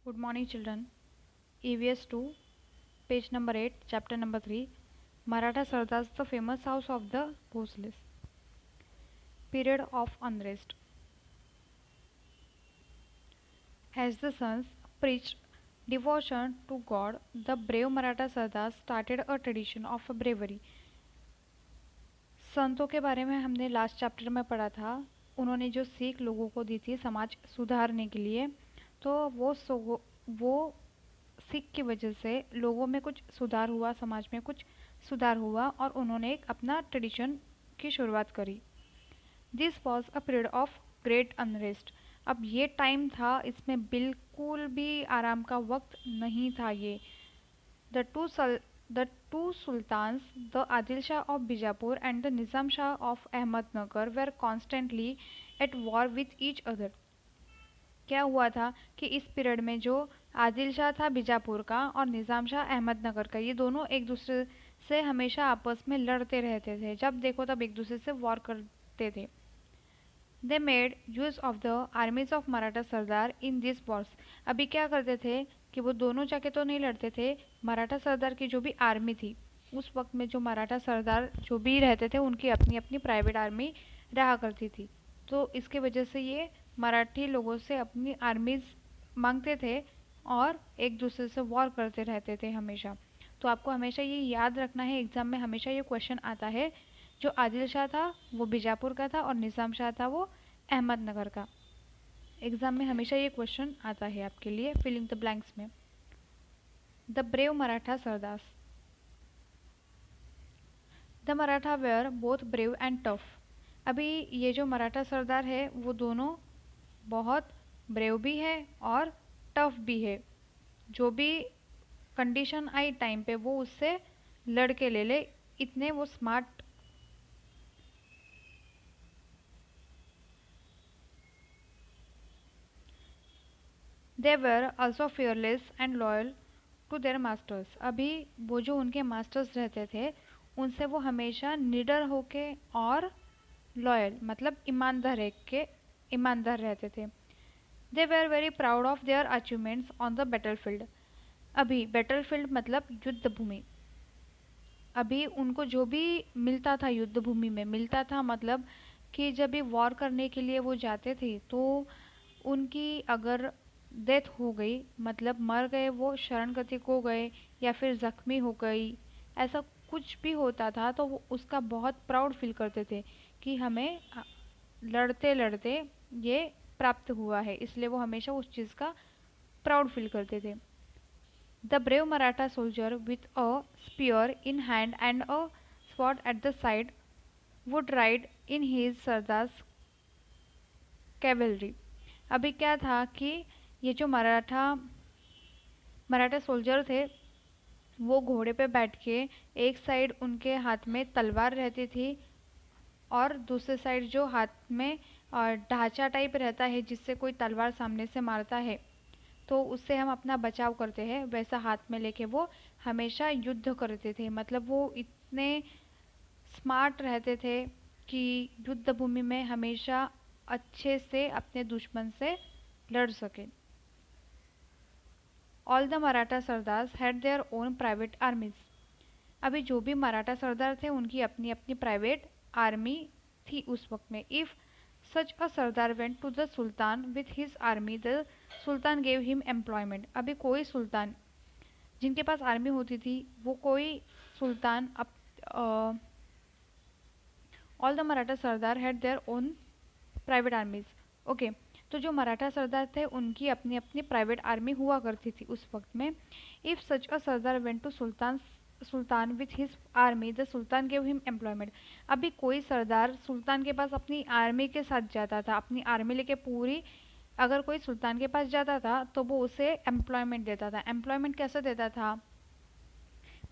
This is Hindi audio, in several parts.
Good morning, children. EVS 2, page number 8, chapter number 3. Maratha Sardars, the famous house of the Bhosles. Period of unrest. As the sons preached devotion to God, the brave Maratha Sardars started a tradition of bravery. संतों के बारे में हमने लास्ट चैप्टर में पढ़ा था। उन्होंने जो सीख लोगों को दी थी समाज सुधारने के लिए, तो वो सीख की वजह से लोगों में कुछ सुधार हुआ, समाज में कुछ सुधार हुआ और उन्होंने एक अपना ट्रेडिशन की शुरुआत करी। This was a period of great unrest. अब ये टाइम था, इसमें बिल्कुल भी आराम का वक्त नहीं था। ये the two sultans, the Adil Shah of Bijapur and the Nizam Shah of Ahmednagar, were constantly at war with each other. क्या हुआ था कि इस पीरियड में जो आदिल शाह था बीजापुर का और निज़ाम शाह अहमदनगर का, ये दोनों एक दूसरे से हमेशा आपस में लड़ते रहते थे। जब देखो तब एक दूसरे से वॉर करते थे। They made use of the armies of Maratha Sardar in this Wars. अभी क्या करते थे कि वो दोनों जाके तो नहीं लड़ते थे, मराठा सरदार की जो भी आर्मी थी उस वक्त में, जो मराठा सरदार जो भी रहते थे उनकी अपनी अपनी प्राइवेट आर्मी रहा करती थी। तो इसके वजह से ये मराठी लोगों से अपनी आर्मीज मांगते थे और एक दूसरे से वॉर करते रहते थे हमेशा। तो आपको हमेशा ये याद रखना है, एग्जाम में हमेशा ये क्वेश्चन आता है। जो आदिल शाह था वो बीजापुर का था और निज़ाम शाह था वो अहमदनगर का। एग्जाम में हमेशा ये क्वेश्चन आता है आपके लिए फिलिंग द ब्लैंक्स में। The brave Maratha sardars. The Maratha were both brave and tough. अभी ये जो मराठा सरदार है वो दोनों बहुत ब्रेव भी है और टफ भी है। जो भी कंडीशन आई टाइम पे वो उससे लड़ के ले ले, इतने वो smart. They were also fearless and loyal to their masters. अभी वो जो उनके मास्टर्स रहते थे उनसे वो हमेशा निडर होके और लॉयल मतलब ईमानदार रहते थे। They were very proud of their achievements on the battlefield. अभी बैटलफील्ड मतलब युद्ध भूमि। अभी उनको जो भी मिलता था युद्ध भूमि में मिलता था, मतलब कि जब भी वॉर करने के लिए वो जाते थे तो उनकी अगर डेथ हो गई, मतलब मर गए, वो शरणगति को गए या फिर जख्मी हो गई, ऐसा कुछ भी होता था तो वो उसका बहुत प्राउड फील करते थे कि हमें लड़ते लड़ते ये प्राप्त हुआ है, इसलिए वो हमेशा उस चीज़ का प्राउड फील करते थे। The brave Maratha soldier with a spear in hand and a sword at the side would ride in his sardars cavalry. अभी क्या था कि ये जो मराठा सोल्जर थे वो घोड़े पे बैठ के, एक साइड उनके हाथ में तलवार रहती थी और दूसरे साइड जो हाथ में ढांचा टाइप रहता है जिससे कोई तलवार सामने से मारता है तो उससे हम अपना बचाव करते हैं, वैसा हाथ में लेके वो हमेशा युद्ध करते थे। मतलब वो इतने स्मार्ट रहते थे कि युद्ध भूमि में हमेशा अच्छे से अपने दुश्मन से लड़ सके। All the Maratha sardars had their own private आर्मीज। अभी जो भी मराठा सरदार थे उनकी अपनी अपनी प्राइवेट आर्मी थी उस वक्त में। If such a sardar went to the sultan with his army, the sultan gave him employment. अभी कोई सुल्तान जिनके पास आर्मी होती थी वो कोई सुल्तान all the Maratha sardar had their own private armies. Okay, तो जो मराठा सरदार थे उनकी अपनी अपनी प्राइवेट आर्मी हुआ करती थी उस वक्त में। If such a sardar went to sultan with his army, the sultan gave him employment. अभी कोई सरदार सुल्तान के पास अपनी आर्मी के साथ जाता था, अपनी आर्मी लेके पूरी, अगर कोई सुल्तान के पास जाता था तो वो उसे एम्प्लॉयमेंट देता था। एम्प्लॉयमेंट कैसे देता था?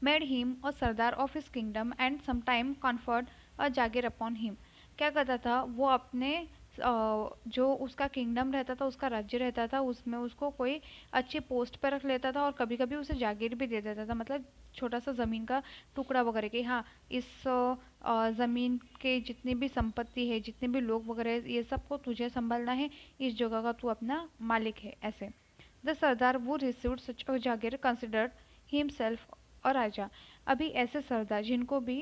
Made him a sardar of his kingdom and sometime conferred a jagir upon him. क्या करता था वो अपने जो उसका किंगडम रहता था, उसका राज्य रहता था, उसमें उसको कोई अच्छी पोस्ट पर रख लेता था और कभी कभी उसे जागीर भी दे देता था, मतलब छोटा सा ज़मीन का टुकड़ा वगैरह कि हाँ इस ज़मीन के जितनी भी संपत्ति है, जितने भी लोग वगैरह, ये सब को तुझे संभालना है, इस जगह का तू अपना मालिक है, ऐसे। The sardar who received such a jagir considered himself a raja. अभी ऐसे सरदार जिनको भी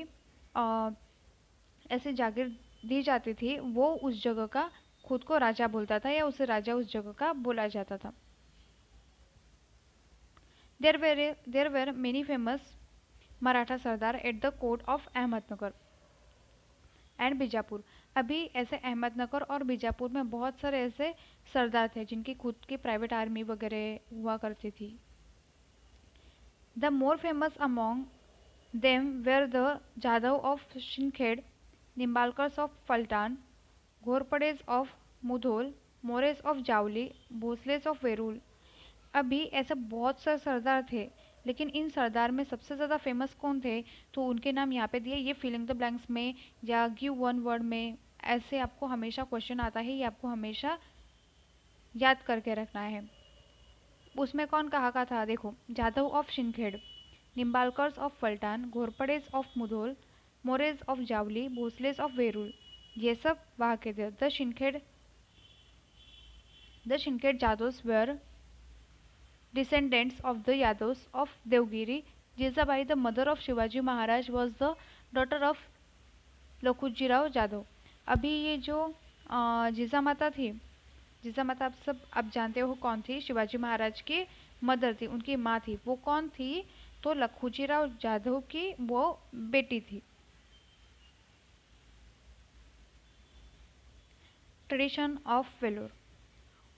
ऐसे जागीर दी जाती थी वो उस जगह का खुद को राजा बोलता था या उसे राजा उस जगह का बोला जाता था। देर were many famous Maratha Sardar eight the court of Ahmednagar and Bijapur. अभी ऐसे अहमदनगर और बीजापुर में बहुत सारे ऐसे सरदार थे जिनकी खुद की प्राइवेट आर्मी वगैरह हुआ करती थी। The more famous among them were the Jadhav of Shinkhed, Nimbalkars of Phaltan, Ghorpades of Mudhol, Mores of Javli, Bhosales of Verul. अभी ऐसे बहुत सारे सरदार थे लेकिन इन सरदार में सबसे ज़्यादा फेमस कौन थे तो उनके नाम यहाँ पे दिए। ये फिलिंग द ब्लैंक्स में या गिव वन वर्ड में ऐसे आपको हमेशा क्वेश्चन आता है, ये आपको हमेशा याद करके रखना है। उसमें कौन कहा का था देखो, Jadhav of Shinkhed, Nimbalkars of Phaltan, Ghorpades of Mudhol, Mores of Javli, Bhosales of Verul, ये सब वहाँ के थे। The Shinkhed Jadhavs were descendants of the Yadavs of Devgiri. Jizabai, the mother of Shivaji Maharaj, was the daughter of Lakhuji Rao Jadhav. अभी ये जो जीजा माता थी, जीजा माता आप सब अब जानते हो कौन थी, शिवाजी महाराज की मदर थी, उनकी माँ थी। वो कौन थी तो लखुजी राव जाधव की वो बेटी थी। Tradition of valour.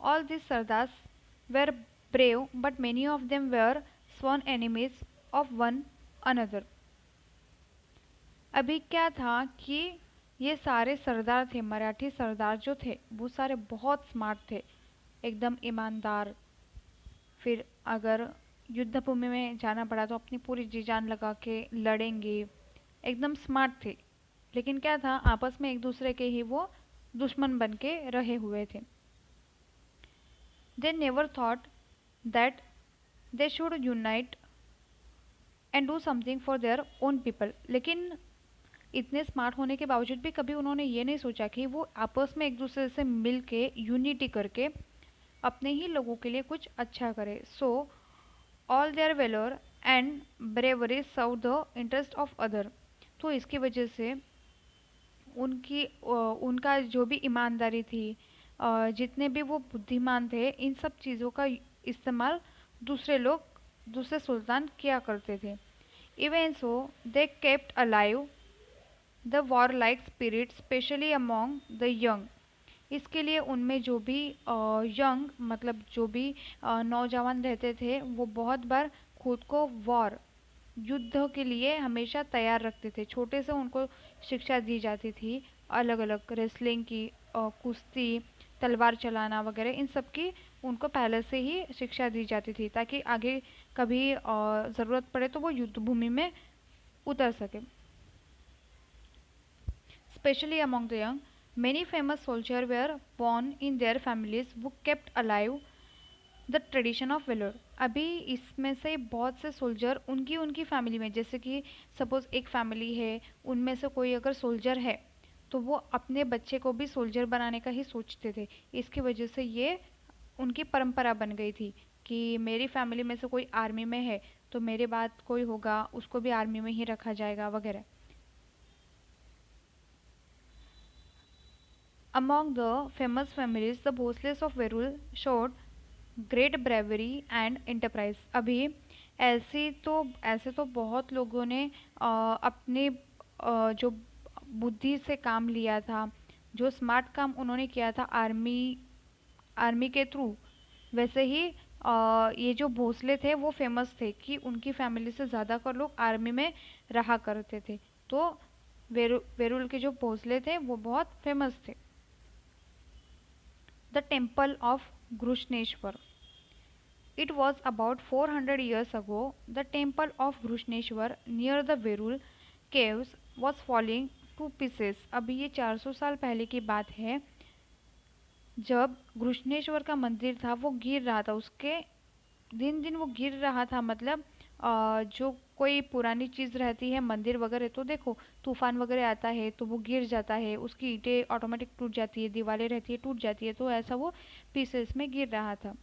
All this sardars were brave, but many of them were sworn enemies of one another. अभी क्या था कि ये सारे सरदार थे, मराठी सरदार जो थे वो सारे बहुत स्मार्ट थे, एकदम ईमानदार। फिर अगर युद्ध भूमि में जाना पड़ा तो अपनी पूरी जी जान लगा के लड़ेंगे, एकदम स्मार्ट थे। लेकिन क्या था, आपस में एक दूसरे के ही वो दुश्मन बन के रहे हुए थे। They never thought that they should unite and do something for their own people. लेकिन इतने स्मार्ट होने के बावजूद भी कभी उन्होंने ये नहीं सोचा कि वो आपस में एक दूसरे से मिल के यूनिटी करके अपने ही लोगों के लिए कुछ अच्छा करे। So all their valour and bravery serve the interest of other. तो इसकी वजह से उनका जो भी ईमानदारी थी, जितने भी वो बुद्धिमान थे, इन सब चीज़ों का इस्तेमाल दूसरे सुल्तान किया करते थे। Even so they kept alive the war like spirit specially among the young. इसके लिए उनमें जो भी यंग मतलब जो भी नौजवान रहते थे वो बहुत बार खुद को वॉर युद्ध के लिए हमेशा तैयार रखते थे। छोटे से उनको शिक्षा दी जाती थी, अलग अलग रेसलिंग की, कुश्ती, तलवार चलाना वगैरह, इन सब की उनको पहले से ही शिक्षा दी जाती थी ताकि आगे कभी ज़रूरत पड़े तो वो युद्ध भूमि में उतर सके। Specially among the young many famous soldier were born in their families who kept alive the tradition of valour. अभी इसमें से बहुत से सोल्जर उनकी फैमिली में, जैसे कि सपोज एक फैमिली है, उनमें से कोई अगर सोल्जर है तो वो अपने बच्चे को भी सोल्जर बनाने का ही सोचते थे। इसकी वजह से ये उनकी परंपरा बन गई थी कि मेरी फैमिली में से कोई आर्मी में है तो मेरे बाद कोई होगा उसको भी आर्मी में ही रखा जाएगा वगैरह। Among the famous families the Bhosales of Verul showed great bravery and enterprise. अभी ऐसे तो बहुत लोगों ने अपने जो बुद्धि से काम लिया था, जो स्मार्ट काम उन्होंने किया था आर्मी के थ्रू, वैसे ही ये जो भोसले थे वो फेमस थे कि उनकी फैमिली से ज़्यादातर लोग आर्मी में रहा करते थे। तो वेरूल के जो भोसले थे वो बहुत फेमस थे। The temple of Grishneshwar. It was about 400 years ago. The temple of Grushneshwar near the Verul caves was falling to pieces. अभी ये 400 साल पहले की बात है जब घृष्णेश्वर का मंदिर था वो गिर रहा था। उसके दिन दिन वो गिर रहा था, मतलब जो कोई पुरानी चीज़ रहती है मंदिर वगैरह तो देखो तूफान वगैरह आता है तो वो गिर जाता है, उसकी ईंटें ऑटोमेटिक टूट जाती है, दीवारें रहती है टूट जाती है, तो ऐसा वो पीसेस में गिर रहा था।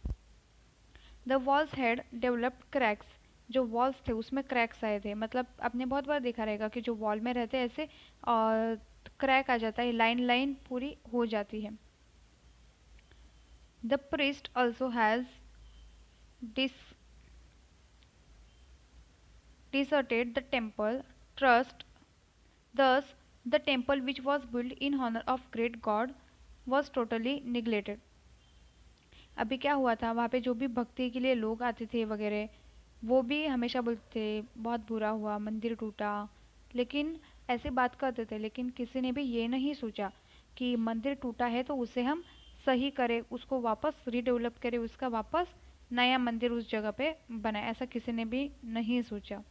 The walls had developed cracks, जो वॉल्स थे उसमें क्रैक्स आए थे, मतलब आपने बहुत बार देखा रहेगा कि जो वॉल में रहते हैं ऐसे क्रैक आ जाता है, लाइन लाइन पूरी हो जाती है। The priest also has dis deserted the temple trust. Thus, the temple which was built in honor of great God was totally neglected. अभी क्या हुआ था, वहाँ पे जो भी भक्ति के लिए लोग आते थे वगैरह, वो भी हमेशा बोलते थे बहुत बुरा हुआ, मंदिर टूटा, लेकिन ऐसे बात करते थे, लेकिन किसी ने भी ये नहीं सोचा कि मंदिर टूटा है तो उसे हम सही करें, उसको वापस रीडेवलप करें, उसका वापस नया मंदिर उस जगह पे बनाए, ऐसा किसी ने भी नहीं सोचा।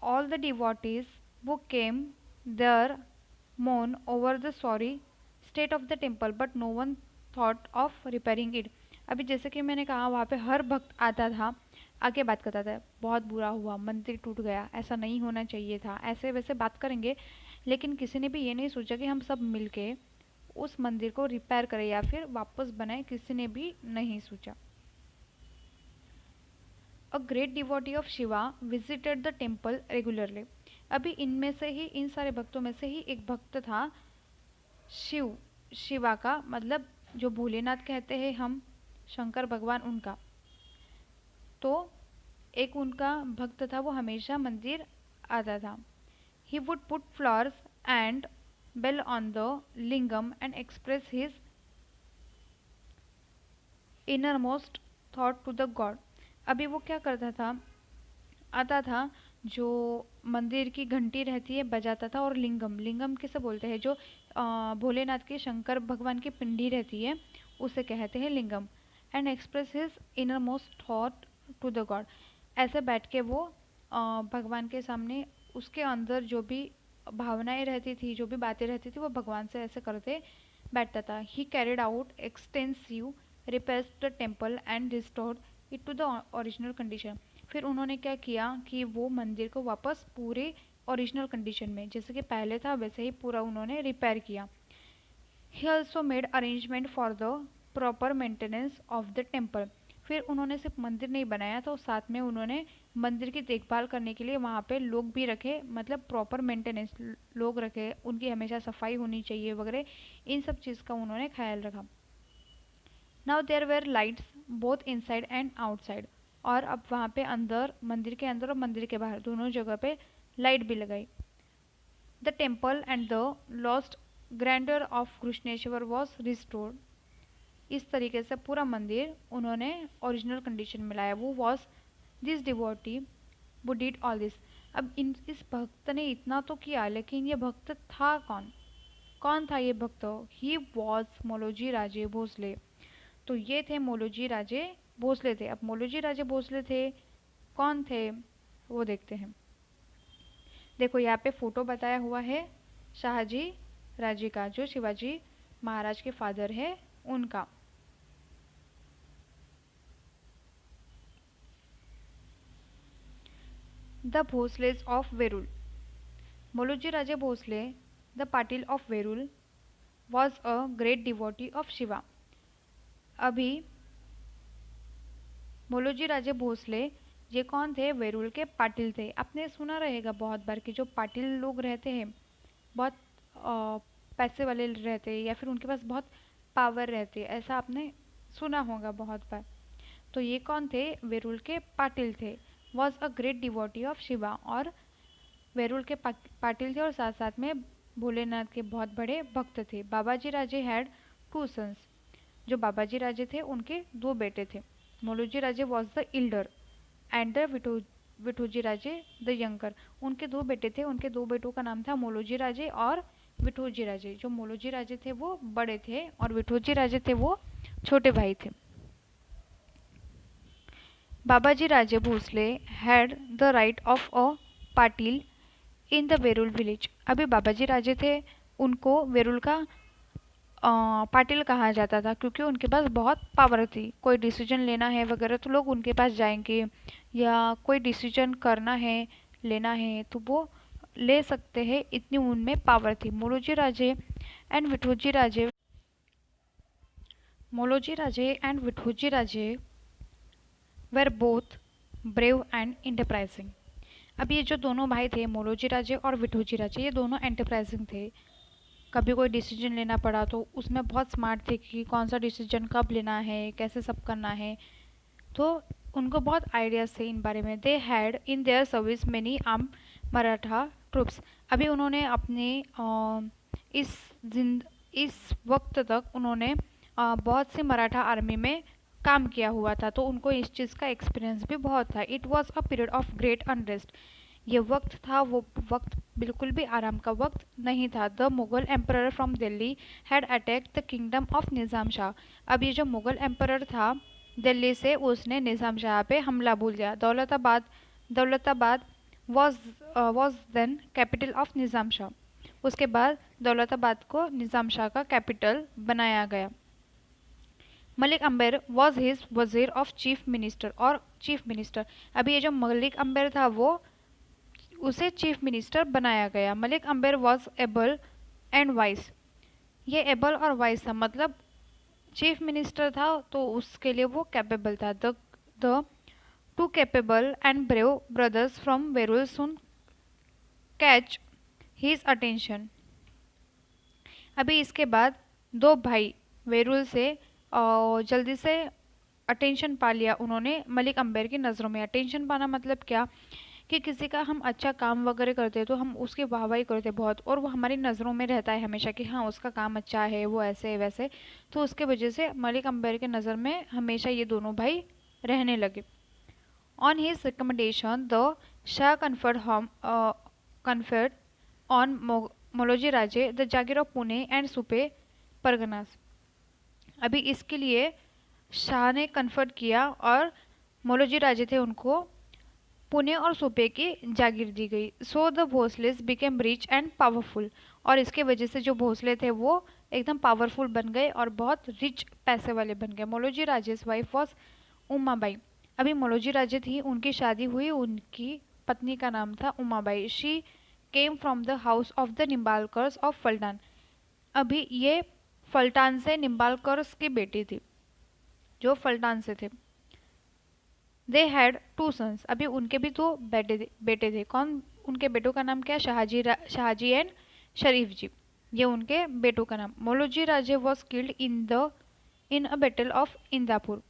All the devotees who came there mourned over the sorry state of the temple, but no one thought of repairing it. अभी जैसे कि मैंने कहा वहाँ पे हर भक्त आता था, आके बात करता था बहुत बुरा हुआ, मंदिर टूट गया, ऐसा नहीं होना चाहिए था, ऐसे वैसे बात करेंगे, लेकिन किसी ने भी ये नहीं सोचा कि हम सब मिलके उस मंदिर को रिपेयर करें या फिर वापस बनाए, किसी ने भी नहीं सोचा। A great devotee of Shiva visited the temple regularly. अभी इनमें से ही, इन सारे भक्तों में से ही एक भक्त था शिव, शिवा का मतलब जो भोलेनाथ कहते हैं हम, शंकर भगवान उनका, तो एक उनका भक्त था, वो हमेशा मंदिर आता था। He would put flowers and bell on the lingam and express his innermost thought to the god. अभी वो क्या करता था, आता था, जो मंदिर की घंटी रहती है बजाता था, और लिंगम, लिंगम किसे बोलते हैं, जो भोलेनाथ के शंकर भगवान की पिंडी रहती है उसे कहते हैं lingam. And express his innermost thought to the god, ऐसे बैठ के वो भगवान के सामने उसके अंदर जो भी भावनाएं रहती थी, जो भी बातें रहती थी, वो भगवान से ऐसे करते बैठता था। He carried out extensive repairs the temple and restored it to the original condition. फिर उन्होंने क्या किया कि वो मंदिर को वापस पूरे ओरिजिनल कंडीशन में, जैसे कि पहले था वैसे ही पूरा उन्होंने रिपेयर किया। He also made arrangement for the proper maintenance of the temple. फिर उन्होंने सिर्फ मंदिर नहीं बनाया, तो साथ में उन्होंने मंदिर की देखभाल करने के लिए वहाँ पे लोग भी रखे, मतलब प्रॉपर मेंटेनेंस लोग रखे, उनकी हमेशा सफाई होनी चाहिए वगैरह, इन सब चीज़ का उन्होंने ख्याल रखा। Now there were lights both inside and outside, और अब वहाँ पे अंदर, मंदिर के अंदर और मंदिर के बाहर दोनों जगह पे लाइट भी लगाई। The temple and the lost grandeur of Krishneshwar was restored. इस तरीके से पूरा मंदिर उन्होंने ओरिजिनल कंडीशन में लाया। वो वॉज दिस डिवोटी वो डिड ऑल दिस। अब इस भक्त ने इतना तो किया, लेकिन ये भक्त था कौन, कौन था ये भक्त? He was मोलोजी Raje Bhosle. तो ये थे मोलोजी राजे भोसले थे। अब मोलोजी राजे भोसले थे कौन थे, वो देखते हैं। देखो यहाँ पे फोटो बताया हुआ है शाहजी राजे का, जो शिवाजी महाराज के फादर है उनका। The Bhosales of Verul. Maloji Raje Bhosale the Patil of Verul was a great devotee of Shiva. अभी मोलोजी राजे भोसले ये कौन थे? वेरुल के पाटिल थे। आपने सुना रहेगा बहुत बार कि जो पाटिल लोग रहते हैं बहुत पैसे वाले रहते हैं, या फिर उनके पास बहुत पावर रहती है, ऐसा आपने सुना होगा बहुत बार। तो ये कौन थे? वेरुल के पाटिल थे। Was a great devotee of Shiva, और वेरुल के पाटिल थे और साथ साथ में भोलेनाथ के बहुत बड़े भक्त थे। बाबाजी राजे हैड टू सन्स। जो बाबाजी राजे थे उनके दो बेटे थे। Maloji Raje was the elder and the Vithoji Raje the younger. उनके दो बेटे थे, उनके दो बेटों का नाम था मोलोजी राजे और विठोजी राजे। जो मोलोजी राजे थे वो बड़े थे और विठोजी राजे थे वो छोटे भाई थे। Babaji Raje Bhosale had the right of a Patil in the Verul village. अभी बाबाजी राजे थे, उनको वेरुल का पाटिल कहा जाता था, क्योंकि उनके पास बहुत पावर थी। कोई डिसीजन लेना है वगैरह तो लोग उनके पास जाएंगे, या कोई डिसीजन करना है, लेना है तो वो ले सकते हैं, इतनी उनमें पावर थी। Maloji Raje and Vithoji Raje were both brave and enterprising. अब ये जो दोनों भाई थे मोलोजी राजे और विठोजी राजे, ये दोनों एंटरप्राइजिंग थे। कभी कोई डिसीजन लेना पड़ा तो उसमें बहुत स्मार्ट थे कि कौन सा डिसीजन कब लेना है, कैसे सब करना है। तो उनको बहुत आइडियाज़ थे इन बारे में। They had in their service many arm Maratha troops. अभी उन्होंने अपने इस जिंद इस वक्त तक उन्होंने बहुत सी मराठा आर्मी में काम किया हुआ था, तो उनको इस चीज़ का एक्सपीरियंस भी बहुत था। It was a period of great unrest. ये वक्त था, वो वक्त बिल्कुल भी आराम का वक्त नहीं था। The Mughal emperor from Delhi had attack the kingdom of Nizam Shah. अब ये जो मुगल एम्परर था दिल्ली से, उसने निज़ाम शाह पे हमला बोल दिया। Daulatabad was then capital of Nizam Shah. उसके बाद दौलताबाद को निज़ाम शाह का कैपिटल बनाया गया। मलिक अंबर वॉज हिज वजीर ऑफ चीफ मिनिस्टर और चीफ मिनिस्टर। अभी ये जो मलिक अंबर था वो उसे चीफ मिनिस्टर बनाया गया। मलिक अंबर वॉज एबल एंड वाइस। ये एबल और वाइस था, मतलब चीफ मिनिस्टर था तो उसके लिए वो कैपेबल था। The two capable and brave brothers from Verul soon catch his attention. अभी इसके बाद दो भाई वेरुल से जल्दी से अटेंशन पा लिया उन्होंने मलिक अंबर की नज़रों में। अटेंशन पाना मतलब क्या कि किसी का हम अच्छा काम वगैरह करते हैं तो हम उसकी वाहवाही करते हैं बहुत, और वो हमारी नज़रों में रहता है हमेशा कि हाँ उसका काम अच्छा है, वो ऐसे वैसे। तो उसके वजह से मलिक अंबर के नज़र में हमेशा ये दोनों भाई रहने लगे। On his recommendation the Shah conferred on Maloji Raje the jagir of Pune and Supe parganas. अभी इसके लिए शाह ने कन्फर्ट किया और मोलोजी राजे थे उनको पुणे और सूबे की जागीर दी गई। So the Bhosales became rich and powerful. और इसके वजह से जो भोसले थे वो एकदम पावरफुल बन गए और बहुत रिच पैसे वाले बन गए। मोलोजी राजेस वाइफ वॉज उमाबाई। अभी मोलोजी राजे थी, उनकी शादी हुई, उनकी पत्नी का नाम था Umabai. She came from the house of the Nimbalkars of Phaltan. अभी ये फल्टान से निम्बालकर्स की बेटी थी, जो फल्टान से थे। They had two sons. अभी उनके भी दो बेटे थे। कौन? उनके बेटों का नाम क्या? शाहजी एंड शरीफ जी। ये उनके बेटों का नाम। Maloji Raje was killed in a battle of Indapur.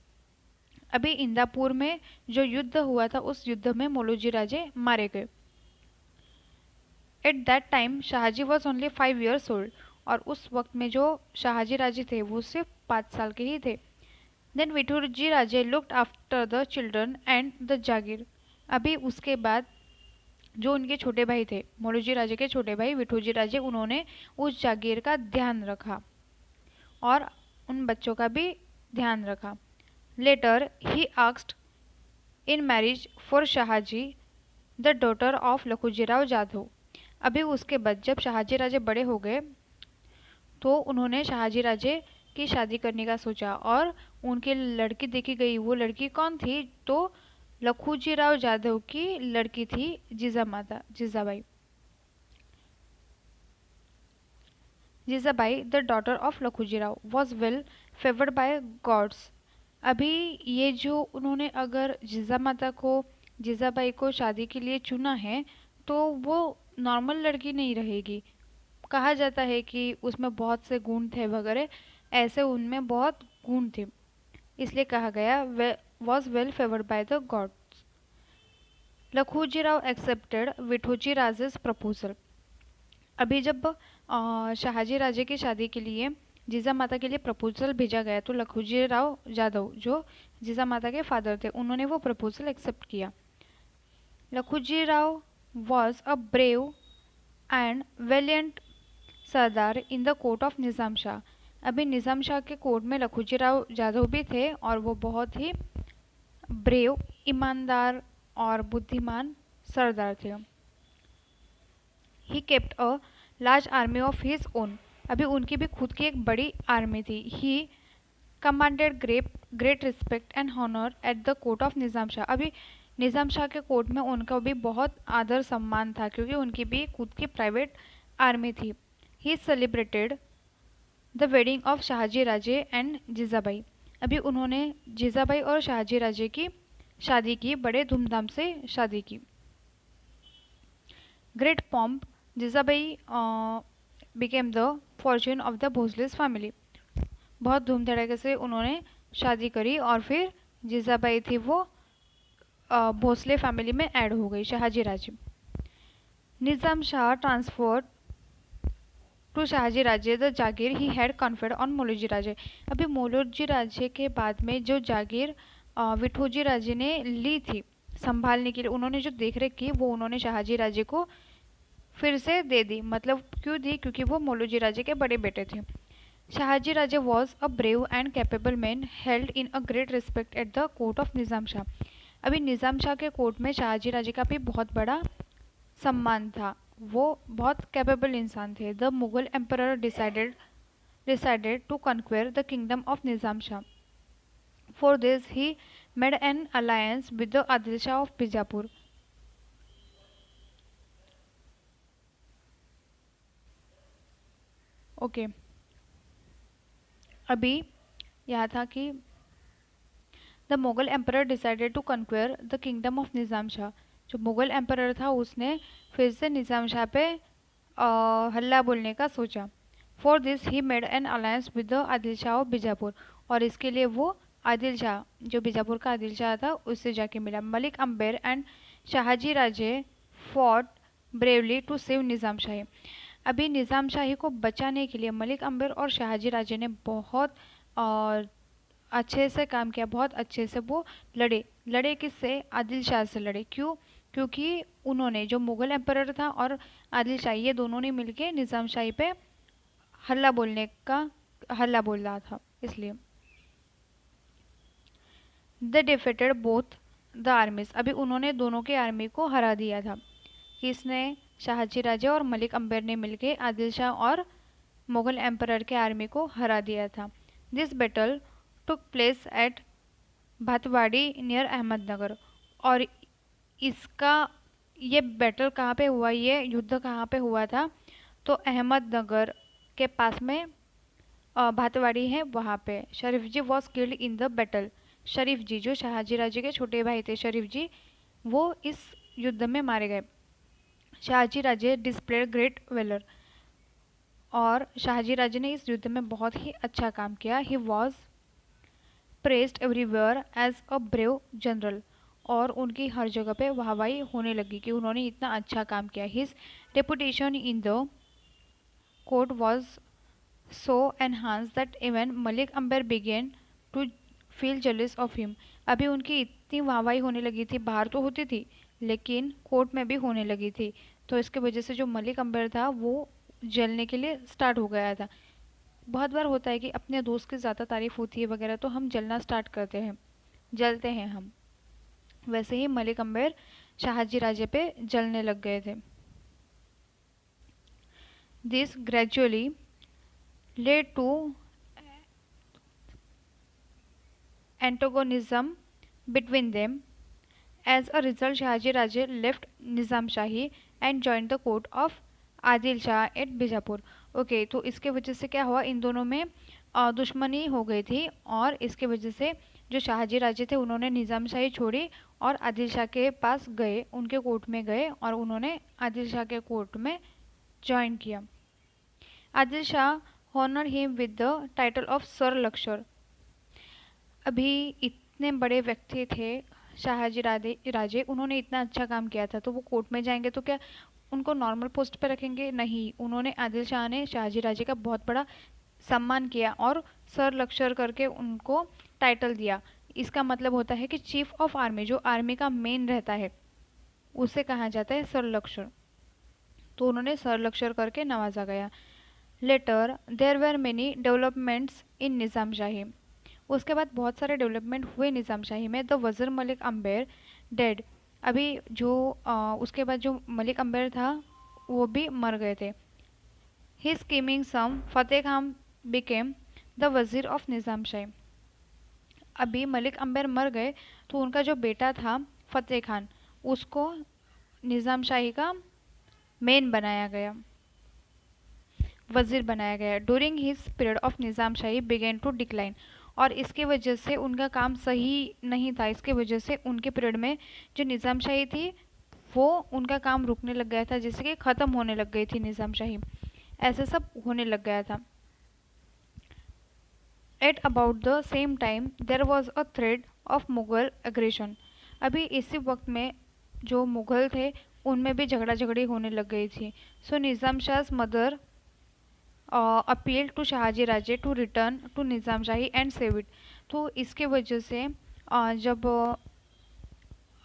अभी इंदापुर में जो युद्ध हुआ था उस युद्ध में मोलोजी राजे मारे गए। At that time Shahaji was only 5 years old. और उस वक्त में जो शाहजी राजे थे वो सिर्फ 5 साल के ही थे। Then Vithoji Raje looked after the children and the jagir. अभी उसके बाद जो उनके छोटे भाई थे, मोलोजी राजे के छोटे भाई विठूजी राजे, उन्होंने उस जागीर का ध्यान रखा और उन बच्चों का भी ध्यान रखा। Later he asked in marriage for Shahji the daughter of Lakhujirao Jadhav. अभी उसके बाद जब शाहजी राजे बड़े हो गए तो उन्होंने शाहजी राजे की शादी करने का सोचा और उनकी लड़की देखी गई। वो लड़की कौन थी? तो लखुजीराव जाधव की लड़की थी Jijabai. Jijabai the daughter of Lakhujirao was well favoured by gods. अभी ये जो उन्होंने अगर जीजाबाई को शादी के लिए चुना है तो वो नॉर्मल लड़की नहीं रहेगी। कहा जाता है कि उसमें बहुत से गुण थे वगैरह, ऐसे उनमें बहुत गुण थे, इसलिए कहा गया was well favoured by the gods. Lakhujirao accepted Vithoji Raje's proposal. अभी जब शाहजी राजे की शादी के लिए जीजा माता के लिए प्रपोजल भेजा गया तो लखुजीराव जाधव जो जीजा माता के फादर थे उन्होंने वो प्रपोजल एक्सेप्ट किया। Lakhujirao was a brave and valiant sardar in the court of Nizam Shah. अभी निज़ाम शाह के कोर्ट में लखुजीराव जाधव भी थे और वो बहुत ही ब्रेव, ईमानदार और बुद्धिमान सरदार थे। He kept a large army of his own. अभी उनकी भी खुद की एक बड़ी आर्मी थी। He commanded great respect and honour at the court of Nizam Shah. अभी निज़ाम शाह के कोर्ट में उनका भी बहुत आदर सम्मान था क्योंकि उनकी भी खुद की प्राइवेट आर्मी थी। He celebrated the wedding of Shahaji Raje and Jijabai. अभी उन्होंने जीजाबाई और शाहजी राजे की शादी की, बड़े धूमधाम से शादी की। Great pomp Jijabai became the fortune of the Bhosales family. बहुत धूम धड़ाके से उन्होंने शादी करी और फिर जिजाबाई थी वो भोसले फैमिली में ऐड हो गई, Shahaji Raje. Nizam Shah transferred to Shahaji Raje the jagir he had conferred on Maloji Raje. अभी मौलूजी राजे के बाद में जो जागीर विठोजी राजे ने ली थी संभालने के लिए, उन्होंने जो देखरेख की वो उन्होंने शाहजी राजे को फिर से दे दी। मतलब क्यों दी? क्योंकि वो मौलूजी राजे के बड़े बेटे थे। Shahaji Raje was a brave and capable man held in a great respect at the court of Nizam Shah. अभी निज़ाम शाह के कोर्ट में शाहजी राजे का भी बहुत बड़ा सम्मान था, वो बहुत कैपेबल इंसान थे। The Mughal emperor decided to conquer the kingdom of Nizam Shah. For this he made an alliance with the Adil Shah of Bijapur. Okay अभी यह था कि the Mughal emperor decided to conquer the kingdom of Nizam Shah. जो मुगल एम्परर था उसने फिर से निज़ाम शाह पे हल्ला बोलने का सोचा। For this he made an alliance with the Adil Shah of Bijapur. और इसके लिए वो आदिल शाह, जो बीजापुर का आदिल शाह था, उससे जाके मिला। Malik Ambar and Shahaji Raje fought bravely to save Nizam Shahi. अभी निज़ाम शाही को बचाने के लिए मलिक अम्बर और शाहजी राजे ने बहुत अच्छे से काम किया, बहुत अच्छे से वो लड़े किससे? आदिल शाह से लड़े। क्यों? क्योंकि उन्होंने, जो मुगल एम्परर था और आदिल शाह, ये दोनों ने मिलके निज़ाम शाही पे हल्ला बोल रहा था, इसलिए। The defeated both the armies. अभी उन्होंने दोनों के आर्मी को हरा दिया था। किसने? शाहजी राजे और मलिक अम्बर ने मिलके आदिल शाह और मुगल एम्परर के आर्मी को हरा दिया था। This battle took place at Bhatwadi near Ahmednagar. और इसका ये बैटल कहाँ पे हुआ, ये युद्ध कहाँ पे हुआ था? तो अहमदनगर के पास में भातवाड़ी है, वहाँ पे। Sharif ji was killed in the battle. Sharif ji, जो शाहजी राजे के छोटे भाई थे, शरीफ जी, वो इस युद्ध में मारे गए। शाहजी राजे डिस्प्लेड ग्रेट वेलर। और शाहजी राजे ने इस युद्ध में बहुत ही अच्छा काम किया। He was praised everywhere as a brave general. और उनकी हर जगह पे वाहवाही होने लगी कि उन्होंने इतना अच्छा काम किया। His reputation in the court was so enhanced that even Malik Ambar began to feel jealous of him। अभी उनकी इतनी वाहवाही होने लगी थी, बाहर तो होती थी लेकिन कोर्ट में भी होने लगी थी, तो इसके वजह से जो मलिक अम्बर था वो जलने के लिए स्टार्ट हो गया था। बहुत बार होता है कि अपने दोस्त की ज़्यादा तारीफ होती है वगैरह तो हम जलना स्टार्ट करते हैं, जलते हैं हम। वैसे ही मलिक अम्बर शाहजी राजे पे जलने लग गए थे। This gradually led to antagonism between them. As a result, Shahaji Raje left Nizam Shahi and joined the court of Adil Shah at Bijapur. Okay, तो इसके वजह से क्या हुआ? इन दोनों में दुश्मनी हो गई थी और इसके वजह से जो शाहजी राजे थे उन्होंने निज़ाम शाही छोड़ी और आदिल शाह के पास गए, उनके कोर्ट में गए और उन्होंने आदिल शाह के कोर्ट में ज्वाइन किया। Adil Shah honor him with the title of Sar Lakshman. अभी इतने बड़े व्यक्ति थे शाहजी राजे, उन्होंने इतना अच्छा काम किया था, तो वो कोर्ट में जाएंगे तो क्या उनको नॉर्मल पोस्ट पे रखेंगे? नहीं, उन्होंने आदिल शाह ने शाहजी राजे का बहुत बड़ा सम्मान किया और सर लक्ष्मण करके उनको टाइटल दिया। इसका मतलब होता है कि चीफ ऑफ आर्मी, जो आर्मी का मेन रहता है, उसे कहा जाता है सर लक्ष्मण। तो उन्होंने सर लक्ष्मण करके नवाजा गया। Later there were many developments in Nizam Shahi. उसके बाद बहुत सारे डेवलपमेंट हुए निज़ाम शाही में। द वज़ीर मलिक अम्बर डेड। अभी जो उसके बाद जो मलिक अम्बर था वो भी मर गए थे। His scheming son Fateh Khan became the wazir of Nizam Shahi. अभी मलिक अम्बर मर गए तो उनका जो बेटा था फतेह खान, उसको निज़ाम शाही का मेन बनाया गया, वज़ीर बनाया गया। During his period of Nizam Shahi began to decline. और इसकी वजह से उनका काम सही नहीं था। इसकी वजह से उनके पीरियड में जो निज़ामशाही थी वो उनका काम रुकने लग गया था, जैसे कि ख़त्म होने लग गई थी निज़ामशाही, ऐसे सब होने लग गया था। At about the same time there was a threat of Mughal aggression। अभी इसी वक्त में जो मुग़ल थे उनमें भी झगड़ा झगड़ी होने लग गई थी। So Nizam Shah's mother appealed to Shahaji Raje to return to Nizam Shahi and save it. तो इसके वजह से जब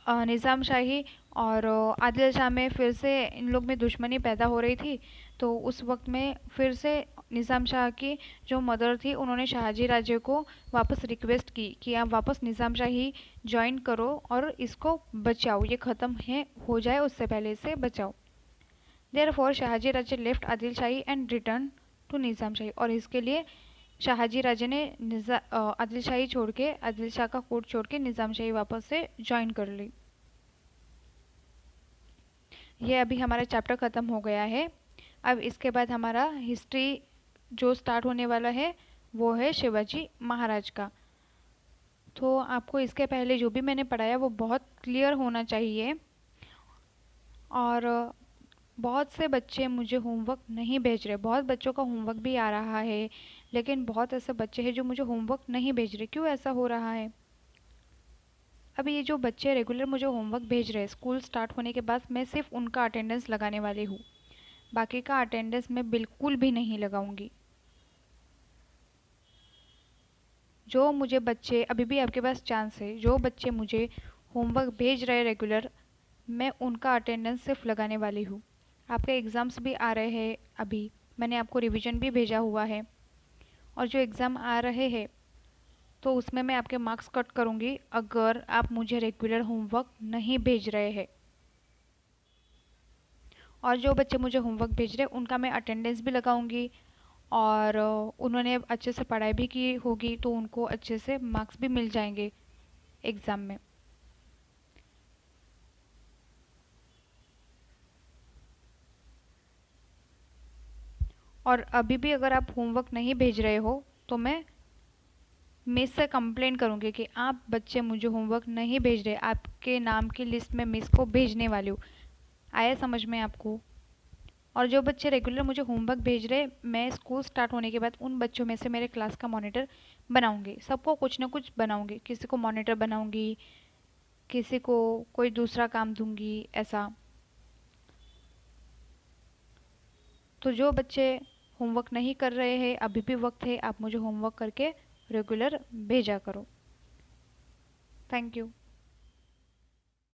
निज़ाम शाही और आदिल शाह में फिर से इन लोग में दुश्मनी पैदा हो रही थी, तो उस वक्त में फिर से निज़ाम शाह की जो मदर थी उन्होंने शाहजी राजे को वापस रिक्वेस्ट की कि आप वापस निज़ाम शाही ज्वाइन करो और इसको बचाओ, ये ख़त्म है हो जाए उससे पहले इसे बचाओ। Therefore Shahaji Raje left Adil Shahi and return to Nizam Shahi. और इसके लिए शाहजी राजे ने आदिल शाही छोड़ के, आदिल शाह का कोर्ट छोड़ के निज़ाम शाही वापस से ज्वाइन कर ली। ये अभी हमारा चैप्टर ख़त्म हो गया है। अब इसके बाद हमारा हिस्ट्री जो स्टार्ट होने वाला है वो है शिवाजी महाराज का। तो आपको इसके पहले जो भी मैंने पढ़ाया वो बहुत क्लियर होना चाहिए। और बहुत से बच्चे मुझे होमवर्क नहीं भेज रहे, बहुत बच्चों का होमवर्क भी आ रहा है, लेकिन बहुत ऐसे बच्चे हैं जो मुझे होमवर्क नहीं भेज रहे। क्यों ऐसा हो रहा है? अब ये जो बच्चे रेगुलर मुझे होमवर्क भेज रहे हैं, स्कूल स्टार्ट होने के बाद मैं सिर्फ उनका अटेंडेंस लगाने वाली हूँ, बाकी का अटेंडेंस मैं बिल्कुल भी नहीं लगाऊंगी। जो मुझे बच्चे, अभी भी आपके पास चांस है, जो बच्चे मुझे होमवर्क भेज रहे रेगुलर, मैं उनका अटेंडेंस सिर्फ लगाने वाली हूँ। आपके एग्ज़ाम्स भी आ रहे हैं, अभी मैंने आपको रिवीजन भी भेजा हुआ है, और जो एग्ज़ाम आ रहे हैं तो उसमें मैं आपके मार्क्स कट करूँगी अगर आप मुझे रेगुलर होमवर्क नहीं भेज रहे हैं। और जो बच्चे मुझे होमवर्क भेज रहे हैं उनका मैं अटेंडेंस भी लगाऊंगी, और उन्होंने अच्छे से पढ़ाई भी की होगी तो उनको अच्छे से मार्क्स भी मिल जाएंगे एग्ज़ाम में। और अभी भी अगर आप होमवर्क नहीं भेज रहे हो तो मैं मिस से कंप्लेंट करूँगी कि आप बच्चे मुझे होमवर्क नहीं भेज रहे, आपके नाम की लिस्ट में मिस को भेजने वाली हूँ। आया समझ में आपको? और जो बच्चे रेगुलर मुझे होमवर्क भेज रहे, मैं स्कूल स्टार्ट होने के बाद उन बच्चों में से मेरे क्लास का मॉनिटर बनाऊंगी। सबको कुछ ना कुछ बनाऊंगी, किसी को मॉनिटर बनाऊंगी, किसी को कोई दूसरा काम दूंगी, ऐसा। तो जो बच्चे होमवर्क नहीं कर रहे हैं, अभी भी वक्त है, आप मुझे होमवर्क करके रेगुलर भेजा करो। Thank you.